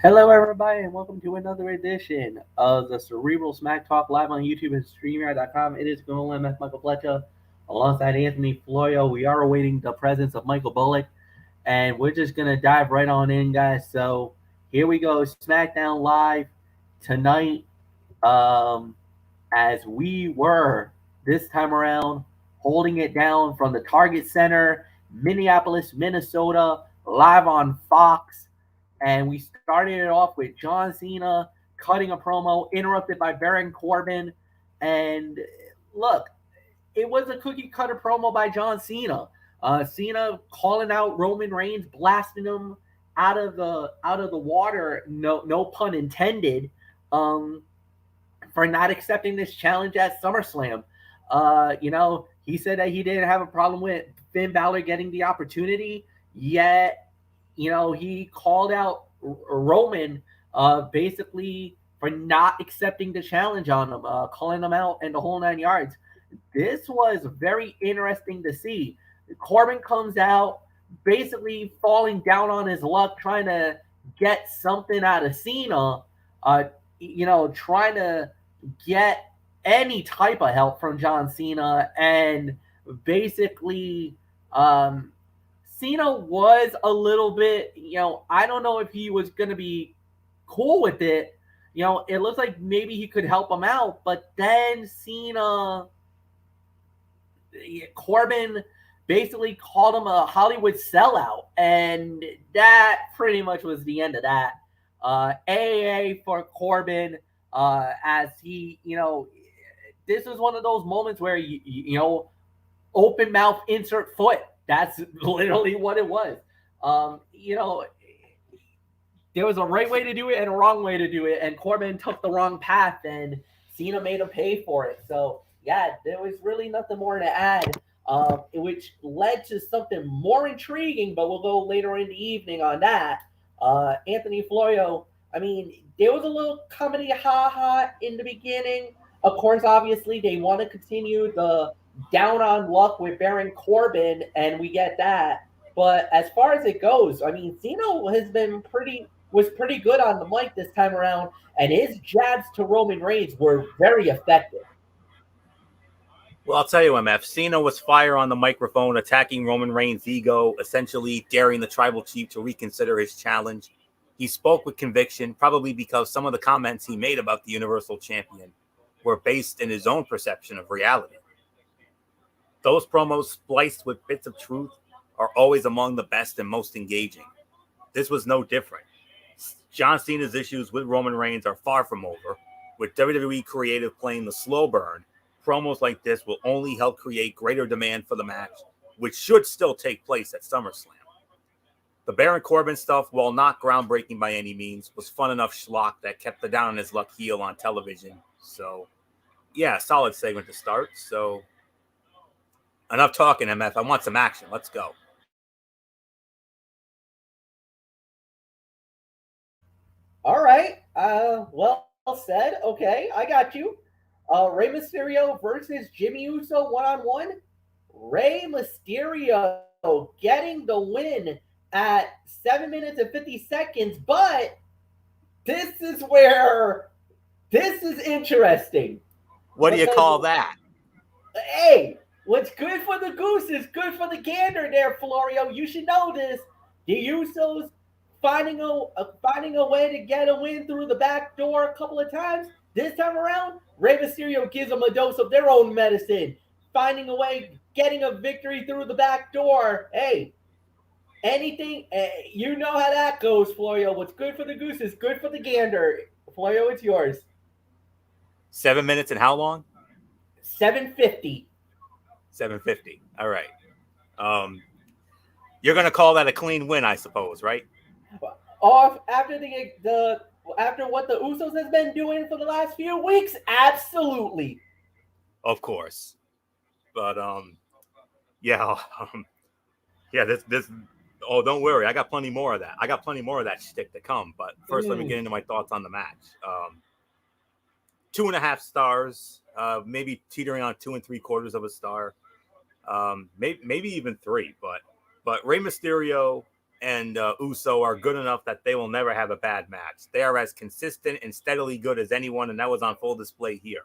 Hello, everybody, and welcome to another edition of the Cerebral Smack Talk live on YouTube and StreamYard.com. It is Colonel MF Michael Fletcher alongside Anthony Florio. We are awaiting the presence of Michael Bullock, and we're just going to dive right on in, guys. So here we go Smackdown Live tonight. Um, as we were this time around holding it down from the Target Center, Minneapolis, Minnesota, live on Fox. And we started it off with John Cena cutting a promo, interrupted by Baron Corbin. And look, it was a cookie cutter promo by John Cena. Cena calling out Roman Reigns, blasting him out of the water. No pun intended. Um, for not accepting this challenge at SummerSlam. He said that he didn't have a problem with Finn Balor getting the opportunity, yet, he called out Roman basically for not accepting the challenge on him, calling him out and the whole 9 yards. This was very interesting to see. Corbin comes out basically falling down on his luck, trying to get something out of Cena, trying to get any type of help from John Cena. And basically, Cena was a little bit, I don't know if he was going to be cool with it. It looks like maybe he could help him out, but then Corbin basically called him a Hollywood sellout, and that pretty much was the end of that. AA for Corbin, as he, this was one of those moments where open mouth insert foot. That's literally what it was. Um, you know, there was a right way to do it and a wrong way to do it, and Corbin took the wrong path, and Cena made him pay for it. So yeah, there was really nothing more to add, which led to something more intriguing. But we'll go later in the evening on that. Anthony Florio. I mean, there was a little comedy ha ha in the beginning. Of course, obviously, they want to continue the down on luck with Baron Corbin, and we get that. But as far as it goes, I mean, Cena was pretty good on the mic this time around, and his jabs to Roman Reigns were very effective. Well, I'll tell you, MF. Cena was fire on the microphone, attacking Roman Reigns' ego, essentially daring the tribal chief to reconsider his challenge. He spoke with conviction, probably because some of the comments he made about the Universal Champion were based in his own perception of reality. Those promos, spliced with bits of truth, are always among the best and most engaging. This was no different. John Cena's issues with Roman Reigns are far from over. With WWE creative playing the slow burn, promos like this will only help create greater demand for the match, which should still take place at SummerSlam. The Baron Corbin stuff, while not groundbreaking by any means, was fun enough schlock that kept the down on his luck heel on television. So, yeah, solid segment to start. So, enough talking, MF. I want some action. Let's go. All right. Well said. Okay, I got you. Rey Mysterio versus Jimmy Uso one on one. Rey Mysterio getting the win at 7 minutes and 50 seconds, but this is interesting. What do you Because, call that? hey, what's good for the goose is good for the gander there, Florio. You should know this. The Usos finding a way to get a win through the back door a couple of times. This time around, Rey Mysterio gives them a dose of their own medicine, finding a way, getting a victory through the back door. Hey, anything, you know how that goes, Florio. What's good for the goose is good for the gander. Florio, it's yours. 7 minutes and how long? 750. 750. All right. You're going to call that a clean win, I suppose, right? Off after the after what the Usos has been doing for the last few weeks, absolutely. Of course. But yeah, yeah. This. Oh, don't worry. I got plenty more of that. I got plenty more of that shtick to come. But first, let me get into my thoughts on the match. 2.5 stars, maybe teetering on 2 3/4 of a star, maybe even 3. But Rey Mysterio and Uso are good enough that they will never have a bad match. They are as consistent and steadily good as anyone, and that was on full display here.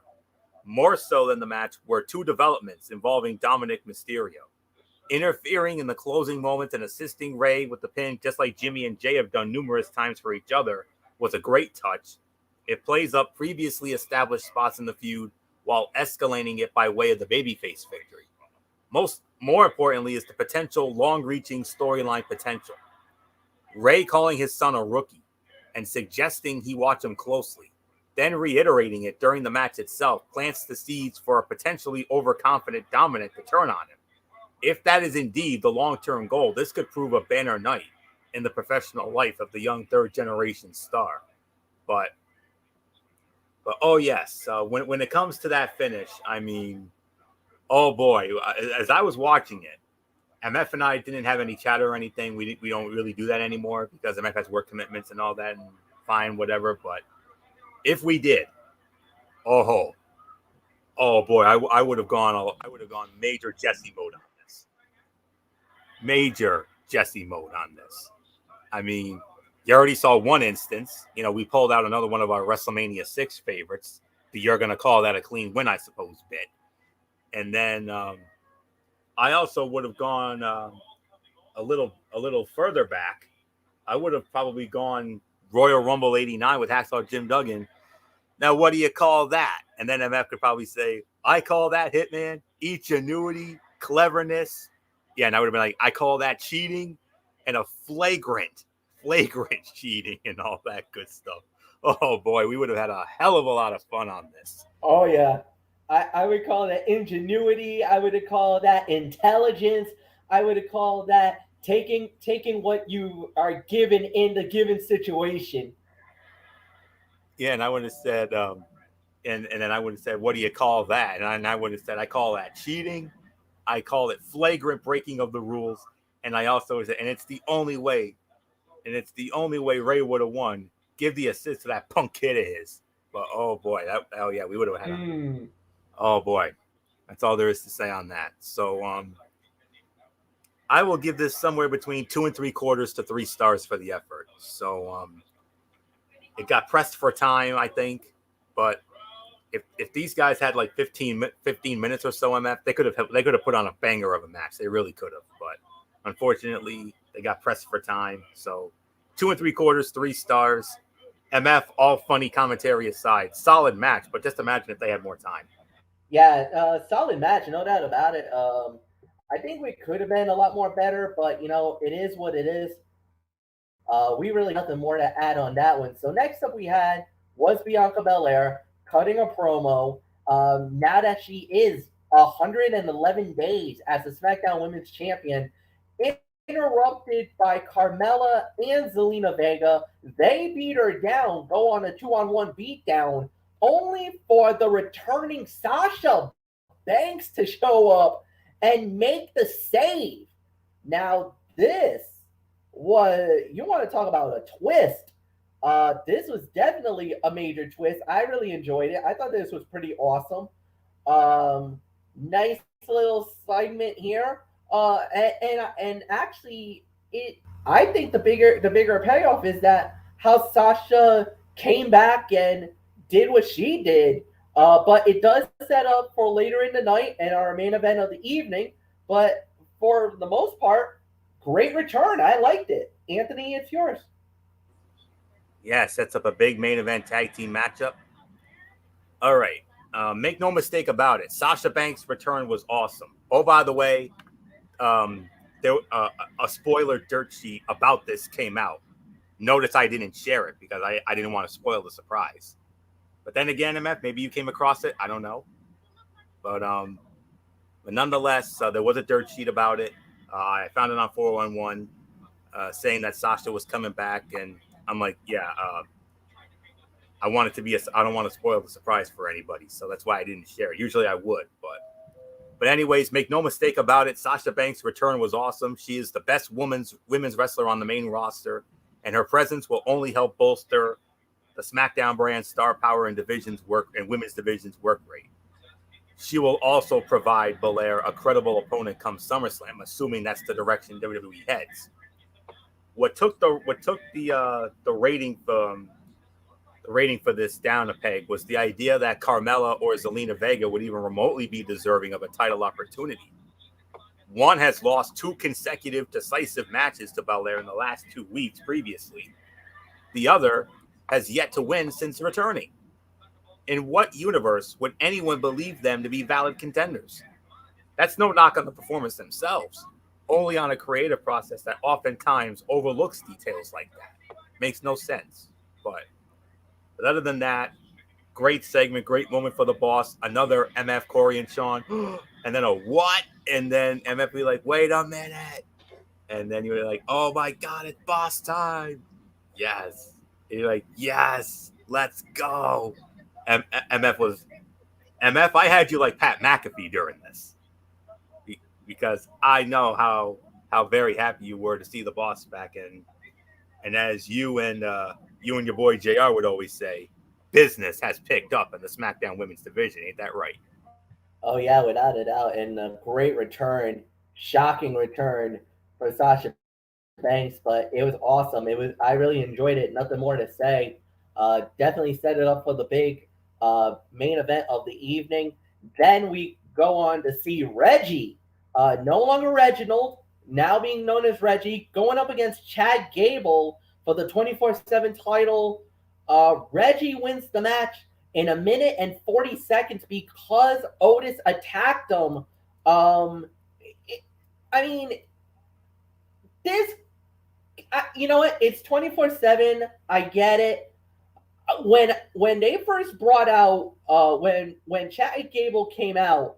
More so than the match were two developments involving Dominic Mysterio. Interfering in the closing moments and assisting Ray with the pin, just like Jimmy and Jay have done numerous times for each other, was a great touch. It plays up previously established spots in the feud while escalating it by way of the babyface victory. More importantly is the potential long-reaching storyline potential. Ray calling his son a rookie and suggesting he watch him closely, then reiterating it during the match itself, plants the seeds for a potentially overconfident Dominic to turn on him. If that is indeed the long-term goal, this could prove a banner night in the professional life of the young third-generation star. But oh yes, when it comes to that finish, I mean, oh boy, as I was watching it, MF and I didn't have any chatter or anything. We don't really do that anymore because MF has work commitments and all that, and fine, whatever. But if we did, oh boy, I would have gone major Jesse mode on this. Major Jesse mode on this. I mean, you already saw one instance. You know, we pulled out another one of our WrestleMania 6 favorites. You're going to call that a clean win, I suppose, bit. And then I also would have gone a little further back. I would have probably gone Royal Rumble 89 with Hacksaw Jim Duggan. Now, what do you call that? And then MF could probably say, I call that Hitman, ingenuity, cleverness. Yeah, and I would have been like, I call that cheating and a flagrant cheating and all that good stuff. Oh, boy, we would have had a hell of a lot of fun on this. Oh, yeah. I would call that ingenuity. I would call that intelligence. I would call that taking what you are given in the given situation. Yeah, and I would have said, and then I would have said, what do you call that? And I would have said, I call that cheating. I call it flagrant breaking of the rules. And I also said, and it's the only way Ray would have won. Give the assist to that punk kid of his. But oh boy, we would have had oh boy. That's all there is to say on that. So I will give this somewhere between 2 3/4 to 3 stars for the effort. So it got pressed for time, I think, but if these guys had like 15 minutes or so MF, they could have put on a banger of a match. They really could have, but unfortunately, they got pressed for time. So 2 3/4, 3 stars. MF, all funny commentary aside, solid match, but just imagine if they had more time. Yeah, solid match, no doubt about it. I think we could have been a lot more better, but it is what it is. We really nothing more to add on that one. So next up we had was Bianca Belair cutting a promo. Now that she is 111 days as the SmackDown Women's Champion, interrupted by Carmella and Zelina Vega. They beat her down, go on a 2-on-1 beatdown, only for the returning Sasha Banks to show up and make the save. Now, this was, you want to talk about a twist. This was definitely a major twist. I really enjoyed it. I thought this was pretty awesome. Nice little segment here. And actually, I think the bigger payoff is that how Sasha came back and did what she did. But it does set up for later in the night and our main event of the evening. But for the most part, great return. I liked it. Anthony, it's yours. Yeah, sets up a big main event tag team matchup. All right. Make no mistake about it. Sasha Banks' return was awesome. Oh, by the way, there a spoiler dirt sheet about this came out. Notice I didn't share it because I didn't want to spoil the surprise. But then again, MF, maybe you came across it. I don't know. But nonetheless, there was a dirt sheet about it. I found it on 411 saying that Sasha was coming back. And I'm like, yeah, I want it to be I don't want to spoil the surprise for anybody. So that's why I didn't share it. Usually I would, But anyways, make no mistake about it. Sasha Banks' return was awesome. She is the best women's wrestler on the main roster, and her presence will only help bolster the SmackDown brand star power and women's division's work rate. She will also provide Belair a credible opponent come SummerSlam, assuming that's the direction WWE heads. what took the rating for this down a peg was the idea that Carmella or Zelina Vega would even remotely be deserving of a title opportunity. One has lost 2 consecutive decisive matches to Belair in the last 2 weeks previously. The other has yet to win since returning. In what universe would anyone believe them to be valid contenders? That's no knock on the performers themselves, only on a creative process that oftentimes overlooks details like that. Makes no sense. But other than that, great segment, great moment for the boss. Another MF, Corey, and Sean. And then a what? And then MF be like, wait a minute. And then you're like, oh my God, it's boss time. Yes. And you're like, yes, let's go. MF, I had you like Pat McAfee during this. Because I know how very happy you were to see the boss back. And as you and your boy JR would always say, business has picked up in the SmackDown women's division. Ain't that right? Oh yeah, without a doubt, and a great return, shocking return for Sasha Banks, but it was awesome. I really enjoyed it. Nothing more to say. Definitely set it up for the big main event of the evening. Then we go on to see Reggie, no longer Reginald, now being known as Reggie, going up against Chad Gable for the 24/7 title. Reggie wins the match in 1:40 because Otis attacked him. I mean, this, you know what? It's 24/7. I get it. When they first brought out when Chad Gable came out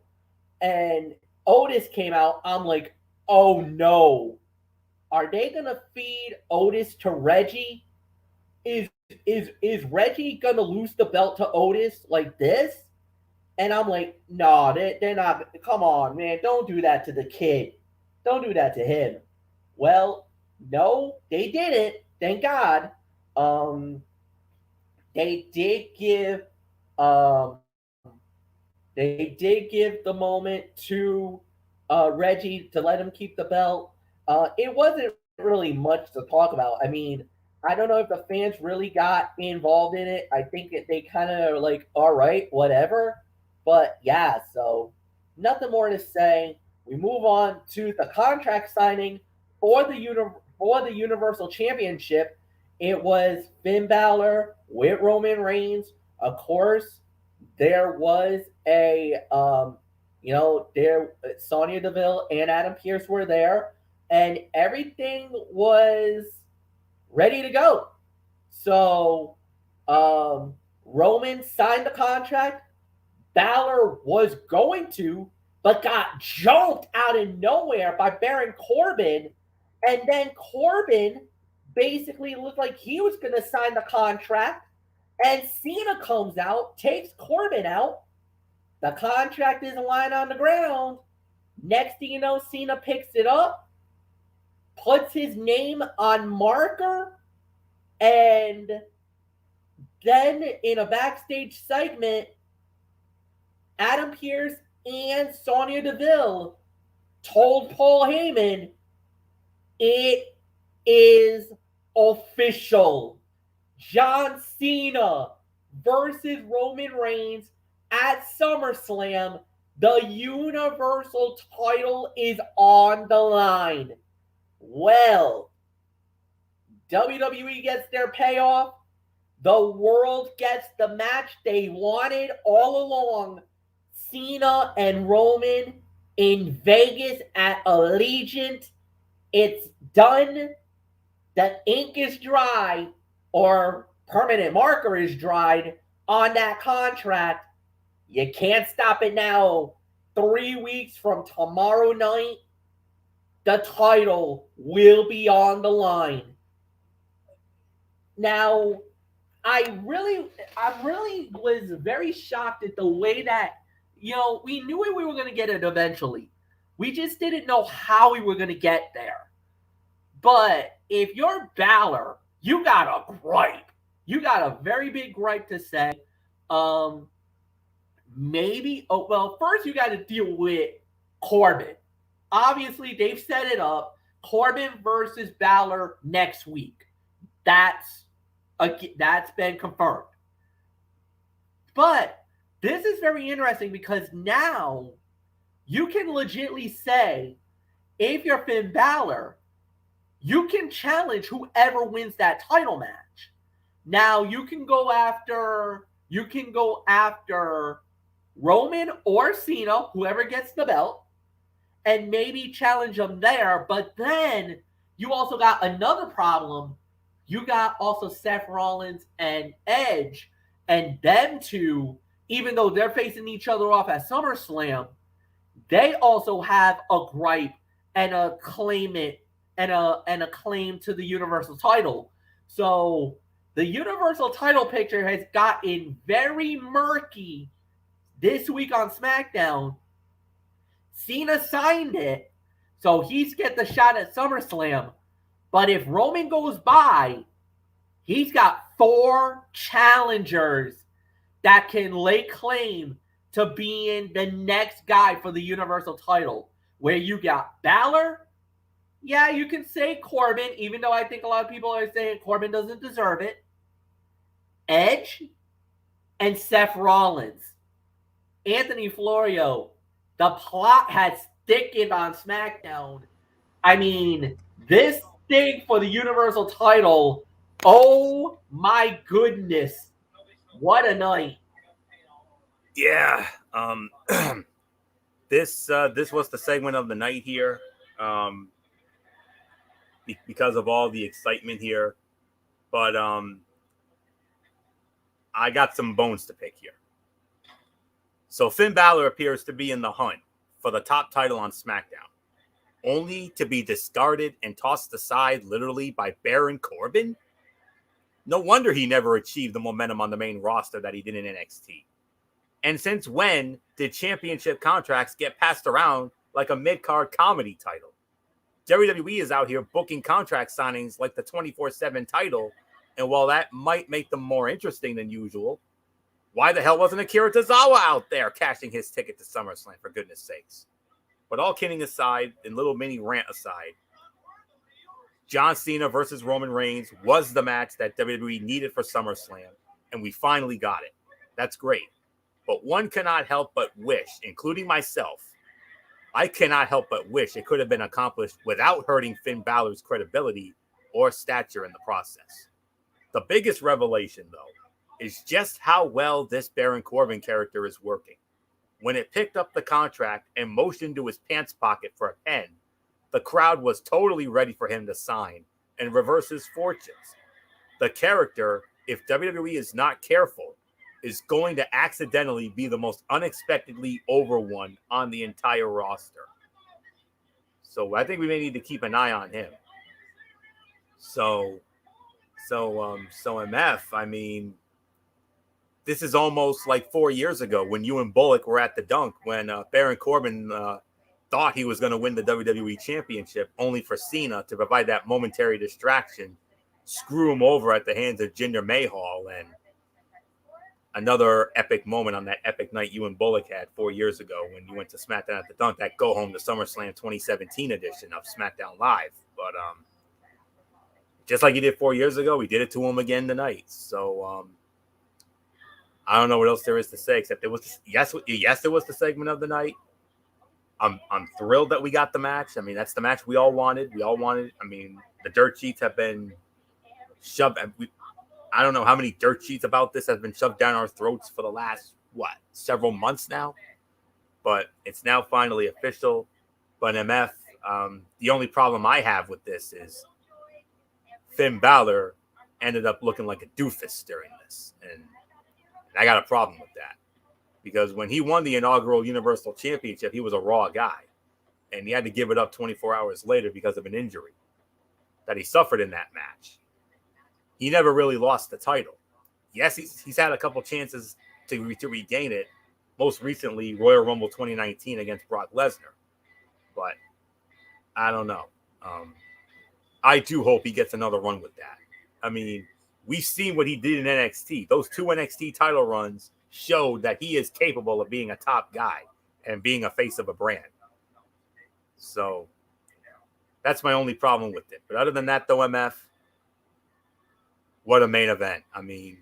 and Otis came out, I'm like, oh no, are they gonna feed Otis to Reggie? Is Reggie gonna lose the belt to Otis like this? And I'm like, no, they're not. Come on, man, don't do that to the kid. Don't do that to him. Well, no, they didn't. Thank God. They did give um, the moment to Reggie to let him keep the belt. It wasn't really much to talk about. I mean, I don't know if the fans really got involved in it. I think they kind of are like, all right, whatever. But yeah, so nothing more to say. We move on to the contract signing for the Universal Championship. It was Finn Balor with Roman Reigns. Of course, there was there Sonya Deville and Adam Pearce were there, and everything was ready to go. So Roman signed the contract. Balor was going to, but got jumped out of nowhere by Baron Corbin. And then Corbin basically looked like he was going to sign the contract. And Cena comes out, takes Corbin out. The contract isn't lying on the ground. Next thing you know, Cena picks it up, puts his name on marker, and then in a backstage segment, Adam Pearce and Sonya Deville told Paul Heyman, it is official. John Cena versus Roman Reigns at SummerSlam. The Universal title is on the line. Well, WWE gets their payoff. The world gets the match they wanted all along. Cena and Roman in Vegas at Allegiant. It's done. The ink is dry, or permanent marker is dried on that contract. You can't stop it now. 3 weeks from tomorrow night, the title will be on the line. Now, I really was very shocked at the way that, we knew we were going to get it eventually. We just didn't know how we were going to get there. But if you're Balor, you got a gripe. You got a very big gripe to say. First you got to deal with Corbin. Obviously, they've set it up. Corbin versus Balor next week. That's been confirmed. But this is very interesting because now you can legitimately say, if you're Finn Balor, you can challenge whoever wins that title match. Now you can go after Roman or Cena, whoever gets the belt, and maybe challenge them there. But then you also got another problem. You got also Seth Rollins and Edge, and them two, even though they're facing each other off at SummerSlam, they also have a gripe and a claimant and a claim to the Universal title. So the Universal title picture has gotten very murky this week on SmackDown. Cena signed it, so he's get the shot at SummerSlam. But if Roman goes by, he's got 4 challengers that can lay claim to being the next guy for the Universal title. Where you got Balor, yeah, you can say Corbin, even though I think a lot of people are saying Corbin doesn't deserve it. Edge and Seth Rollins. Anthony Florio, the plot has thickened on SmackDown. I mean, this thing for the Universal title, oh my goodness. What a night. Yeah. This was the segment of the night here. Because of all the excitement here. But I got some bones to pick here. So Finn Balor appears to be in the hunt for the top title on SmackDown, only to be discarded and tossed aside literally by Baron Corbin. No wonder he never achieved the momentum on the main roster that he did in NXT. And since when did championship contracts get passed around like a mid-card comedy title? WWE is out here booking contract signings like the 24/7 title, and while that might make them more interesting than usual, why the hell wasn't Akira Tozawa out there cashing his ticket to SummerSlam, for goodness sakes? But all kidding aside, and little mini rant aside, John Cena versus Roman Reigns was the match that WWE needed for SummerSlam, and we finally got it. That's great. But one cannot help but wish, including myself, I cannot help but wish it could have been accomplished without hurting Finn Balor's credibility or stature in the process. The biggest revelation, though, is just how well this Baron Corbin character is working. When it picked up the contract and motioned to his pants pocket for a pen, the crowd was totally ready for him to sign and reverse his fortunes. The character, if WWE is not careful, is going to accidentally be the most unexpectedly over one on the entire roster. So I think we may need to keep an eye on him. So MF, I mean, this is almost like 4 years ago when you and Bullock were at the dunk when Baron Corbin thought he was going to win the WWE Championship, only for Cena to provide that momentary distraction, screw him over at the hands of Jinder Mahal, and another epic moment on that epic night you and Bullock had 4 years ago when you went to SmackDown at the Dunk, that go home to SummerSlam 2017 edition of SmackDown Live. But just like he did 4 years ago, we did it to him again tonight. So I don't know what else there is to say except it was it was the segment of the night. I'm thrilled that we got the match. I mean, that's the match we all wanted. I mean, the dirt sheets have been shoved. I don't know how many dirt sheets about this have been shoved down our throats for the last, several months now. But it's now finally official. But MF, the only problem I have with this is Finn Balor ended up looking like a doofus during this. And I got a problem with that. Because when he won the inaugural Universal Championship, he was a Raw guy. And he had to give it up 24 hours later because of an injury that he suffered in that match. He never really lost the title. Yes, he's had a couple chances to regain it. Most recently, Royal Rumble 2019 against Brock Lesnar. But I don't know. I do hope he gets another run with that. I mean, we've seen what he did in NXT. Those 2 NXT title runs showed that he is capable of being a top guy and being a face of a brand. So That's my only problem with it. But other than that, though, MF, what a main event. I mean,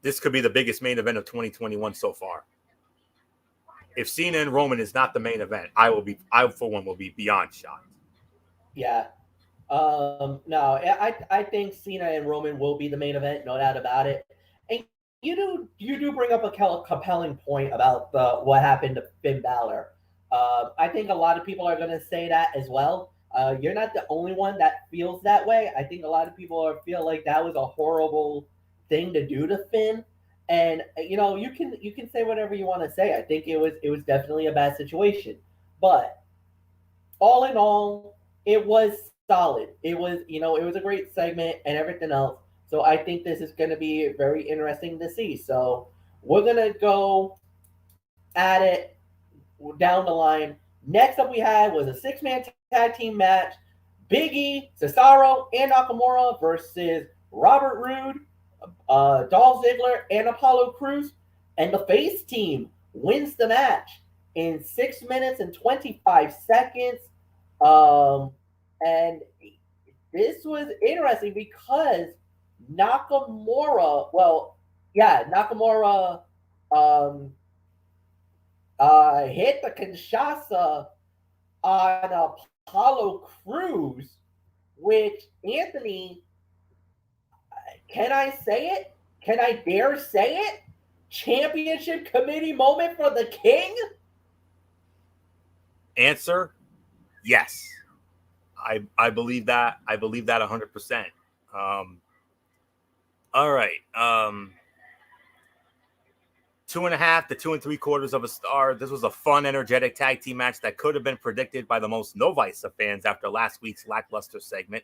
this could be the biggest main event of 2021 so far. If Cena and Roman is not the main event, I for one will be beyond shocked. Yeah. No, I think Cena and Roman will be the main event, no doubt about it. And you do bring up a compelling point about what happened to Finn Balor. I think a lot of people are going to say that as well. You're not the only one that feels that way. I think a lot of people feel like that was a horrible thing to do to Finn. And you can say whatever you want to say. I think it was definitely a bad situation, but all in all, it was solid. It was a great segment and everything else. So I think this is going to be very interesting to see. So we're going to go at it down the line. Next up, we had was a six-man tag team match: Big E, Cesaro, and Nakamura versus Robert Roode, Dolph Ziggler, and Apollo Crews. And the face team wins the match in 6 minutes and 25 seconds. And this was interesting because Nakamura um, hit the Kinshasa on Apollo Crews, which, Anthony, can I say it? Can I dare say it? Championship committee moment for the King? Answer: yes. I believe that. I believe that 100%. All right. 2.5 to 2 3/4 of a star. This was a fun, energetic tag team match that could have been predicted by the most novice of fans after last week's lackluster segment.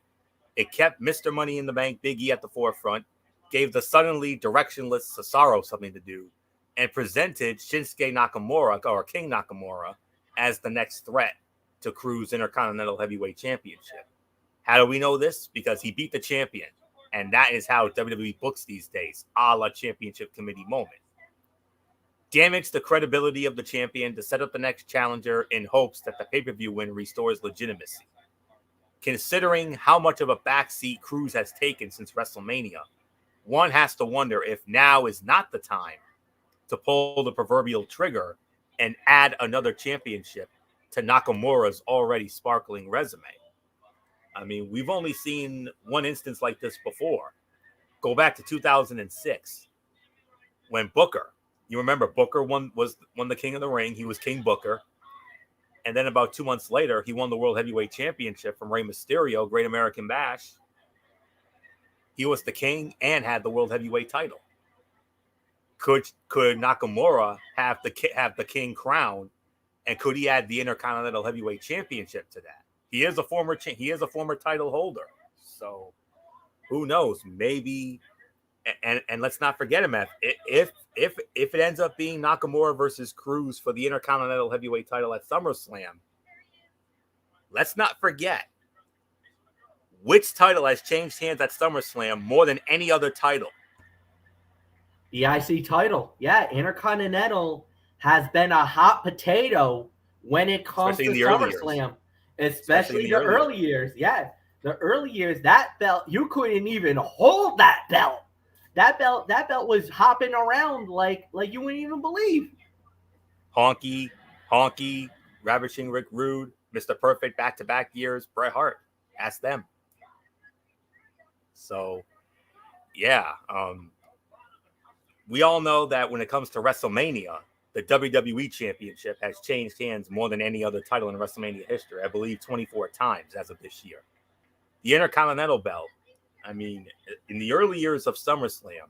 It kept Mr. Money in the Bank Big E at the forefront, gave the suddenly directionless Cesaro something to do, and presented Shinsuke Nakamura, or King Nakamura, as the next threat to Crew's Intercontinental Heavyweight Championship. How do we know this? Because he beat the champion, and that is how WWE books these days, a la Championship Committee moment. Damage the credibility of the champion to set up the next challenger in hopes that the pay-per-view win restores legitimacy. Considering how much of a backseat Crews has taken since WrestleMania, one has to wonder if now is not the time to pull the proverbial trigger and add another championship to Nakamura's already sparkling resume. I mean, we've only seen one instance like this before. Go back to 2006 when Booker, you remember Booker won the King of the Ring. He was King Booker. And then about 2 months later, he won the World Heavyweight Championship from Rey Mysterio, Great American Bash. He was the king and had the World Heavyweight title. Could Nakamura have the king crown, and could he add the Intercontinental Heavyweight Championship to that? He is a former title holder, so who knows? Maybe, and let's not forget him. If it ends up being Nakamura versus Crews for the Intercontinental Heavyweight title at SummerSlam, let's not forget which title has changed hands at SummerSlam more than any other title. The IC title. Yeah, Intercontinental has been a hot potato when it comes to SummerSlam. Especially the early years. Yeah, the early years, that belt, you couldn't even hold that belt. That belt was hopping around like you wouldn't even believe. Honky, Ravishing Rick Rude, Mr. Perfect back-to-back years, Bret Hart. Ask them. So, yeah. We all know that when it comes to WrestleMania, the WWE Championship has changed hands more than any other title in WrestleMania history. I believe 24 times as of this year. The Intercontinental belt, I mean, in the early years of SummerSlam,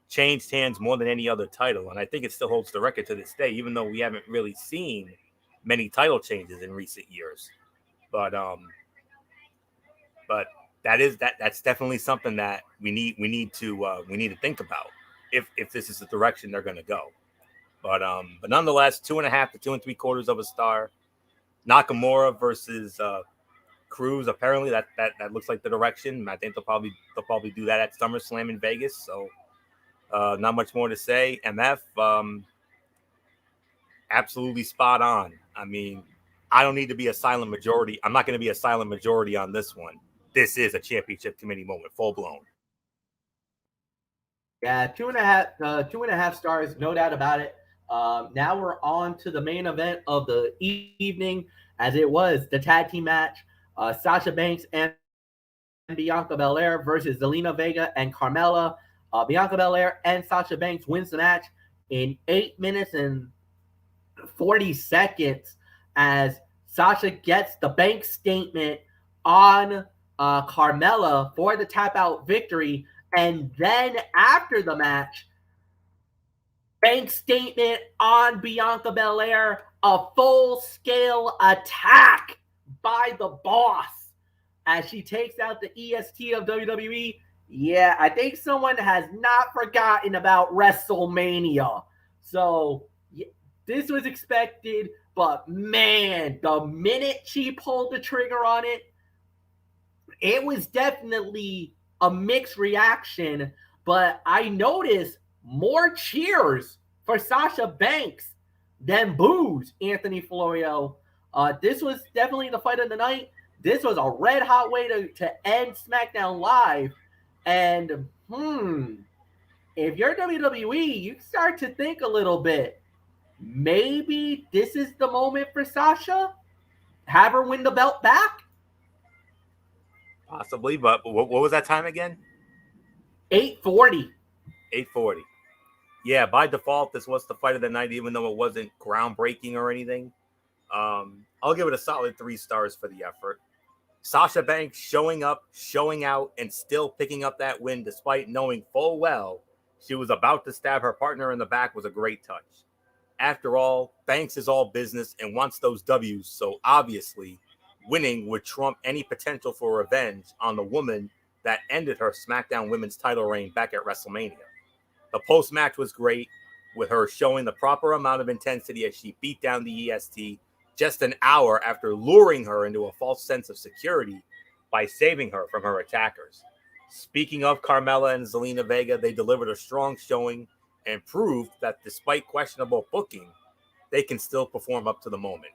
changed hands more than any other title. And I think it still holds the record to this day, even though we haven't really seen many title changes in recent years. But that's definitely something that we need to think about if this is the direction they're going to go. But nonetheless, 2.5 to 2 3/4 of a star. Nakamura versus Crews. Apparently, that looks like the direction. I think they'll probably do that at SummerSlam in Vegas. So, not much more to say. MF, absolutely spot on. I mean, I don't need to be a silent majority. I'm not going to be a silent majority on this one. This is a championship committee moment, full blown. Yeah, 2.5 stars, no doubt about it. Now we're on to the main event of the evening, as it was the tag team match. Sasha Banks and Bianca Belair versus Zelina Vega and Carmella. Bianca Belair and Sasha Banks wins the match in 8 minutes and 40 seconds as Sasha gets the bank statement on Carmella for the tap out victory. And then after the match, bank statement on Bianca Belair, a full scale attack by the boss as she takes out the EST of WWE. Yeah, I think someone has not forgotten about WrestleMania. So this was expected, but man, the minute she pulled the trigger on it, it was definitely a mixed reaction. But I noticed more cheers for Sasha Banks than boos, Anthony Florio. This was definitely the fight of the night. This was a red hot way to end SmackDown Live. And if you're WWE, you start to think a little bit. Maybe this is the moment for Sasha. Have her win the belt back. Possibly, but what was that time again? 8:40. 8:40. Yeah, by default, this was the fight of the night, even though it wasn't groundbreaking or anything. I'll give it a solid 3 stars for the effort. Sasha Banks showing up, showing out, and still picking up that win despite knowing full well she was about to stab her partner in the back was a great touch. After all, Banks is all business and wants those W's, so obviously winning would trump any potential for revenge on the woman that ended her SmackDown Women's title reign back at WrestleMania. The post-match was great, with her showing the proper amount of intensity as she beat down the EST just an hour after luring her into a false sense of security by saving her from her attackers. Speaking of Carmella and Zelina Vega, they delivered a strong showing and proved that despite questionable booking, they can still perform up to the moment.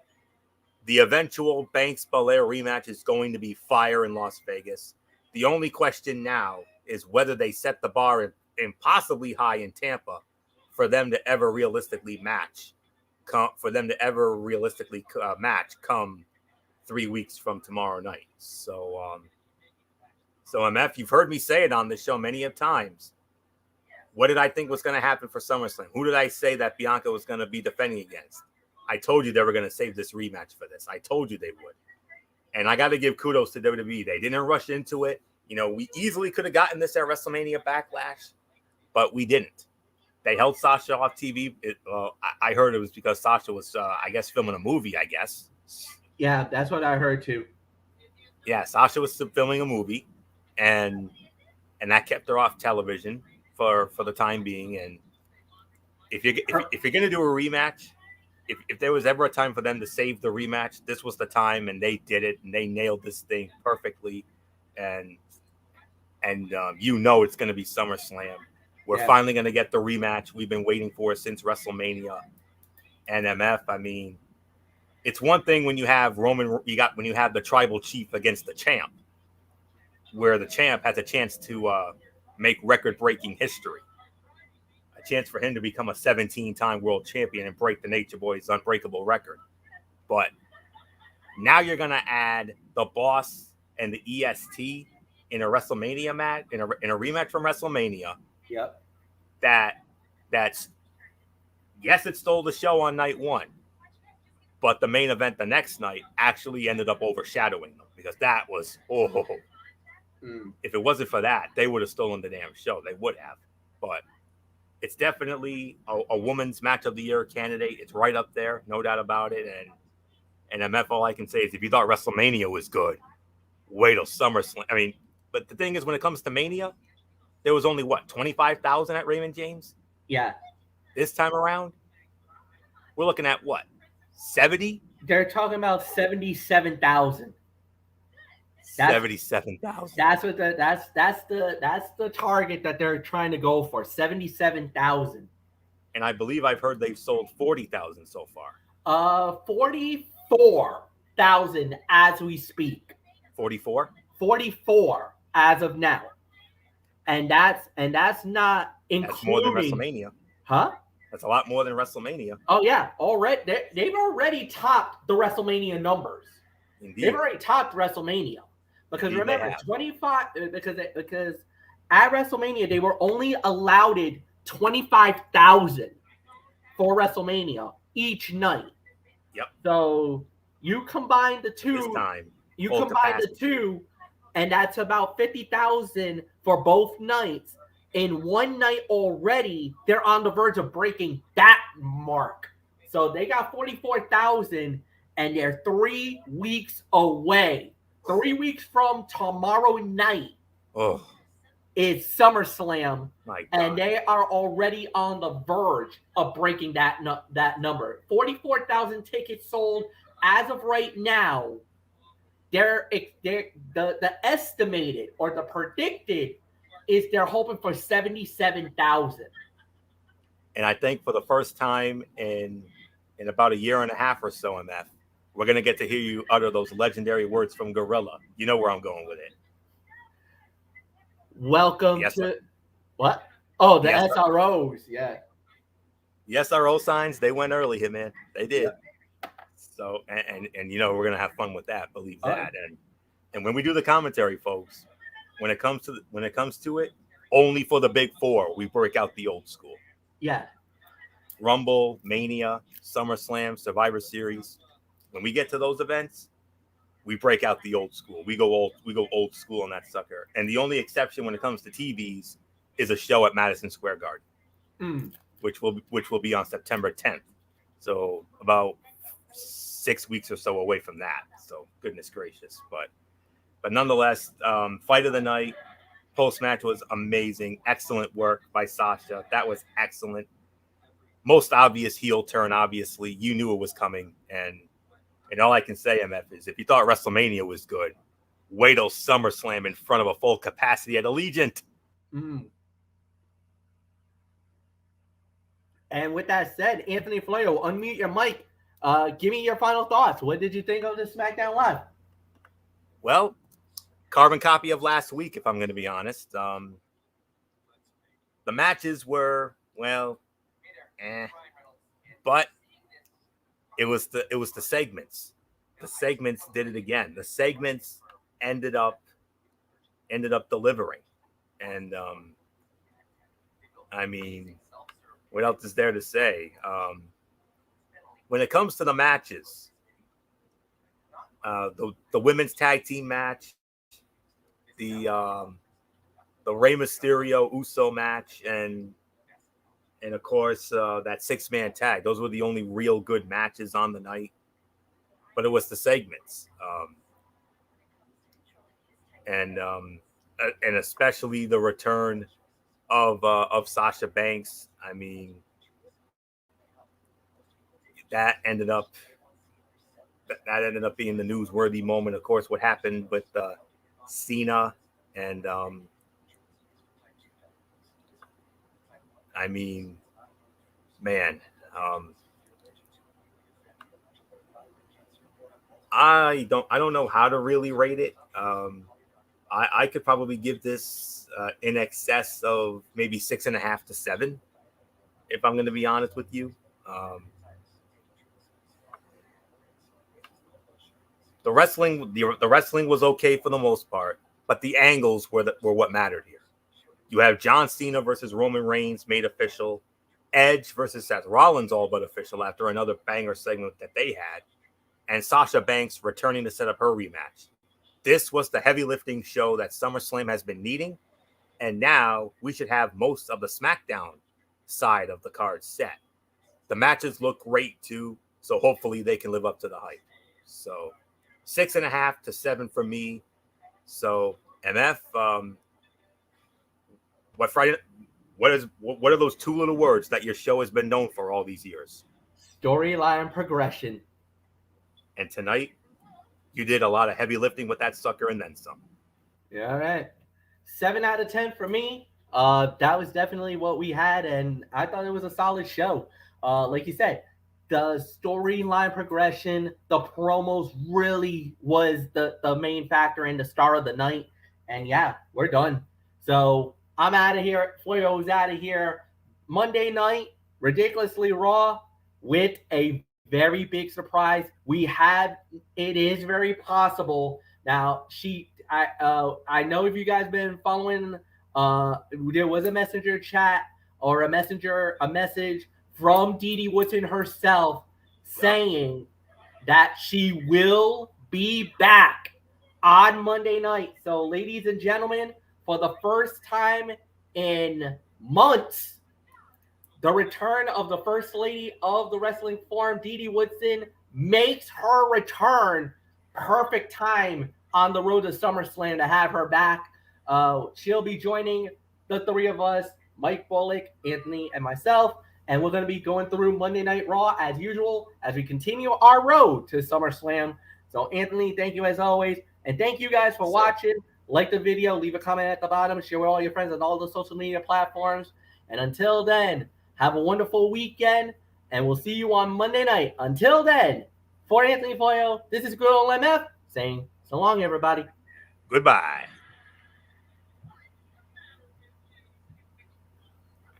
The eventual Banks-Belair rematch is going to be fire in Las Vegas. The only question now is whether they set the bar impossibly high in Tampa for them to ever realistically match. Come 3 weeks from tomorrow night. So MF, you've heard me say it on this show many of times. What did I think was going to happen for SummerSlam? Who did I say that Bianca was going to be defending against? I told you they were going to save this rematch for this. I told you they would. And I got to give kudos to WWE. They didn't rush into it. You know, we easily could have gotten this at WrestleMania Backlash, but we didn't. They held Sasha off TV. I heard it was because Sasha was, I guess, filming a movie, I guess. Yeah, that's what I heard too. Yeah, Sasha was filming a movie, and that kept her off television for the time being. And if you're gonna do a rematch, if there was ever a time for them to save the rematch, this was the time, and they did it, and they nailed this thing perfectly. And you know it's gonna be SummerSlam. We're finally gonna get the rematch we've been waiting for since WrestleMania. And MF, I mean, it's one thing when you have when you have the tribal chief against the champ, where the champ has a chance to make record-breaking history. A chance for him to become a 17-time world champion and break the Nature Boy's unbreakable record. But now you're going to add the boss and the EST in a WrestleMania match, in a rematch from WrestleMania. Yep. That's yes, it stole the show on night one, but the main event the next night actually ended up overshadowing them because that was If it wasn't for that, they would have stolen the damn show. They would have. But it's definitely a woman's match of the year candidate. It's right up there, no doubt about it. And MF, all I can say is if you thought WrestleMania was good, wait till SummerSlam. I mean, but the thing is, when it comes to Mania, there was only 25,000 at Raymond James? Yeah. This time around, we're looking at 70? They're talking about 77,000. 77,000. That's the target that they're trying to go for. 77,000. And I believe I've heard they've sold 40,000 so far. 44 44,000 as we speak. 44. 44 as of now. And that's not That's more than including, WrestleMania. huh? That's a lot more than WrestleMania. Oh yeah, already they've already topped the WrestleMania numbers. Indeed. They've already topped WrestleMania because Indeed remember 25 because at WrestleMania they were only allowed 25,000 for WrestleMania each night. Yep. So you combine the two. This time, you full combine capacity. the two, and that's about 50,000 for both nights. In one night already, they're on the verge of breaking that mark. So they got 44,000, and they're 3 weeks away. 3 weeks from tomorrow night Oh, is SummerSlam, my God. and they are already on the verge of breaking that number. 44,000 tickets sold as of right now. The estimated or the predicted is they're hoping for 77,000. And I think for the first time in about a year and a half or so, MF, we're gonna get to hear you utter those legendary words from Gorilla. You know where I'm going with it. Welcome Yes, to sir. what? Oh, the Yes, sir. SROs, yeah. The SRO signs, they went early here, man. They did. Yeah. So and you know we're gonna have fun with that. Believe Oh. that. And when we do the commentary, folks, when it comes to it, only for the big four, we break out the old school. Yeah. Rumble, Mania, SummerSlam, Survivor Series. When we get to those events, we break out the old school. We go old school on that sucker. And the only exception when it comes to TVs is a show at Madison Square Garden, which will be on September 10th. So about 6 weeks or so away from that. So goodness gracious, but nonetheless, fight of the night, post match was amazing. Excellent work by Sasha. That was excellent. Most obvious heel turn. Obviously, you knew it was coming, and all I can say, MF, is if you thought WrestleMania was good, wait till SummerSlam in front of a full capacity at Allegiant. And with that said, Anthony Florio, unmute your mic. Give me your final thoughts. What did you think of the SmackDown Live? Well, carbon copy of last week, if I'm going to be honest. The matches were, well, but it was the segments. The segments did it again. The segments ended up delivering. And I mean, what else is there to say? When it comes to the matches, the women's tag team match, the Rey Mysterio Uso match, and of course that 6-man tag. Those were the only real good matches on the night. But it was the segments, and especially the return of Sasha Banks. I mean, that ended up being the newsworthy moment. Of course, what happened with Cena and I mean, man, I don't know how to really rate it. I could probably give this in excess of maybe 6.5 to 7, if I'm going to be honest with you. The wrestling was okay for the most part, but the angles were what mattered here. You have John Cena versus Roman Reigns made official, Edge versus Seth Rollins all but official after another banger segment that they had, and Sasha Banks returning to set up her rematch. This was the heavy lifting show that SummerSlam has been needing, and now we should have most of the SmackDown side of the card set. The matches look great too, so hopefully they can live up to the hype. So 6.5 to 7 for me. So MF, what are those two little words that your show has been known for all these years? Storyline progression. And tonight, you did a lot of heavy lifting with that sucker and then some. Yeah, all right. 7 out of 10 for me. That was definitely what we had, and I thought it was a solid show. Like you said, the storyline progression, the promos really was the main factor and the star of the night. And yeah, we're done. So I'm out of here. Floyo's out of here. Monday night, ridiculously raw with a very big surprise. It is very possible. Now, I know if you guys been following, there was a messenger chat or a message from Dee Woodson herself saying that she will be back on Monday night. So, ladies and gentlemen, for the first time in months, the return of the First Lady of the Wrestling Forum, Dee Woodson, makes her return. Perfect time on the road to SummerSlam to have her back. She'll be joining the three of us, Mike Bullock, Anthony, and myself. And we're going to be going through Monday Night Raw as usual as we continue our road to SummerSlam. So, Anthony, thank you as always. And thank you guys for watching. Like the video, leave a comment at the bottom, share with all your friends on all the social media platforms. And until then, have a wonderful weekend, and we'll see you on Monday night. Until then, for Anthony Foyo, this is Good Old MF saying so long, everybody. Goodbye.